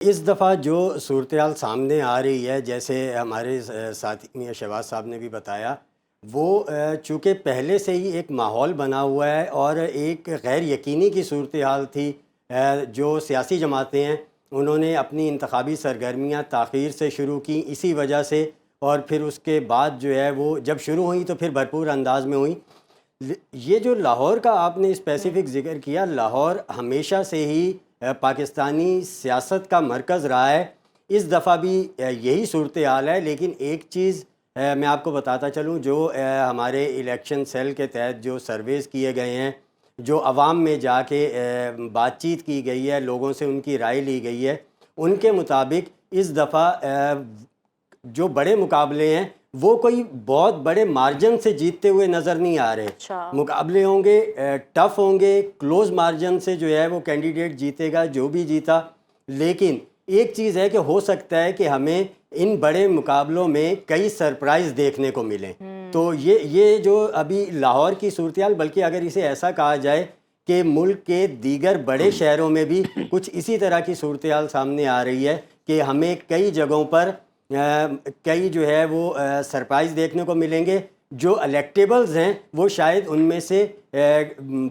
اس دفعہ جو صورتحال سامنے آ رہی ہے، جیسے ہمارے ساتھی میاں شہباز صاحب نے بھی بتایا، وہ چونکہ پہلے سے ہی ایک ماحول بنا ہوا ہے اور ایک غیر یقینی کی صورتحال تھی۔ جو سیاسی جماعتیں ہیں انہوں نے اپنی انتخابی سرگرمیاں تاخیر سے شروع کی اسی وجہ سے، اور پھر اس کے بعد جو ہے وہ جب شروع ہوئیں تو پھر بھرپور انداز میں ہوئیں۔ یہ جو لاہور کا آپ نے اسپیسیفک ذکر کیا، لاہور ہمیشہ سے ہی پاکستانی سیاست کا مرکز رہا ہے۔ اس دفعہ بھی یہی صورتحال ہے، لیکن ایک چیز میں آپ کو بتاتا چلوں، جو ہمارے الیکشن سیل کے تحت جو سرویز کیے گئے ہیں، جو عوام میں جا کے بات چیت کی گئی ہے، لوگوں سے ان کی رائے لی گئی ہے، ان کے مطابق اس دفعہ جو بڑے مقابلے ہیں وہ کوئی بہت بڑے مارجن سے جیتتے ہوئے نظر نہیں آ رہے۔ اچھا، مقابلے ہوں گے ٹف ہوں گے، کلوز مارجن سے جو ہے وہ کینڈیڈیٹ جیتے گا جو بھی جیتا۔ لیکن ایک چیز ہے کہ ہو سکتا ہے کہ ہمیں ان بڑے مقابلوں میں کئی سرپرائز دیکھنے کو ملیں۔ تو یہ جو ابھی لاہور کی صورتحال، بلکہ اگر اسے ایسا کہا جائے کہ ملک کے دیگر بڑے شہروں میں بھی کچھ اسی طرح کی صورتحال سامنے آ رہی ہے کہ ہمیں کئی جگہوں پر کئی جو ہے وہ سرپرائز دیکھنے کو ملیں گے۔ جو الیکٹیبلز ہیں وہ شاید ان میں سے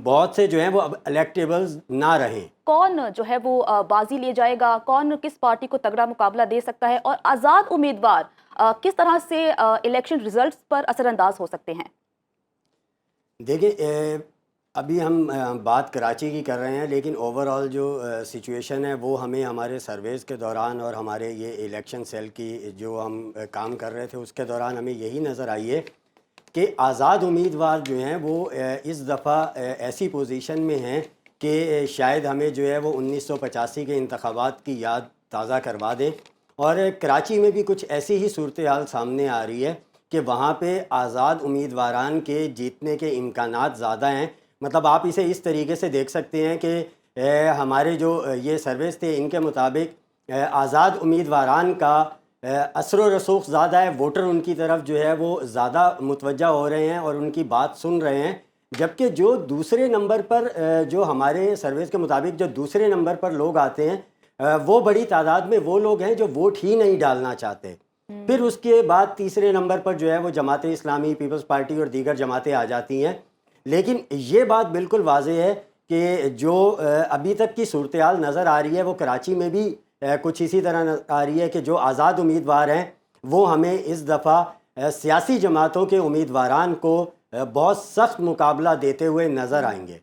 بہت سے جو ہیں وہ اب الیکٹیبلز نہ رہیں۔ کون جو ہے وہ بازی لے جائے گا، کون کس پارٹی کو تگڑا مقابلہ دے سکتا ہے، اور آزاد امیدوار کس طرح سے الیکشن ریزلٹس پر اثر انداز ہو سکتے ہیں؟ دیکھیں، ابھی ہم بات کراچی کی کر رہے ہیں، لیکن اوور آل جو سچویشن ہے وہ ہمیں ہمارے سرویز کے دوران اور ہمارے یہ الیکشن سیل کی جو ہم کام کر رہے تھے اس کے دوران ہمیں یہی نظر آئی ہے کہ آزاد امیدوار جو ہیں وہ اس دفعہ ایسی پوزیشن میں ہیں کہ شاید ہمیں جو ہے وہ 1985 کے انتخابات کی یاد تازہ کروا دیں۔ اور کراچی میں بھی کچھ ایسی ہی صورتحال سامنے آ رہی ہے کہ وہاں پہ آزاد امیدواران کے جیتنے کے امکانات زیادہ ہیں۔ مطلب آپ اسے اس طریقے سے دیکھ سکتے ہیں کہ ہمارے جو یہ سرویز تھے ان کے مطابق آزاد امیدواران کا اثر و رسوخ زیادہ ہے، ووٹر ان کی طرف جو ہے وہ زیادہ متوجہ ہو رہے ہیں اور ان کی بات سن رہے ہیں۔ جبکہ جو دوسرے نمبر پر جو ہمارے سرویز کے مطابق جو دوسرے نمبر پر لوگ آتے ہیں وہ بڑی تعداد میں وہ لوگ ہیں جو ووٹ ہی نہیں ڈالنا چاہتے۔ پھر اس کے بعد تیسرے نمبر پر جو ہے وہ جماعت اسلامی، پیپلز پارٹی اور دیگر جماعتیں آ جاتی ہیں۔ لیکن یہ بات بالکل واضح ہے کہ جو ابھی تک کی صورتحال نظر آ رہی ہے وہ کراچی میں بھی کچھ اسی طرح آ رہی ہے کہ جو آزاد امیدوار ہیں وہ ہمیں اس دفعہ سیاسی جماعتوں کے امیدواران کو بہت سخت مقابلہ دیتے ہوئے نظر آئیں گے۔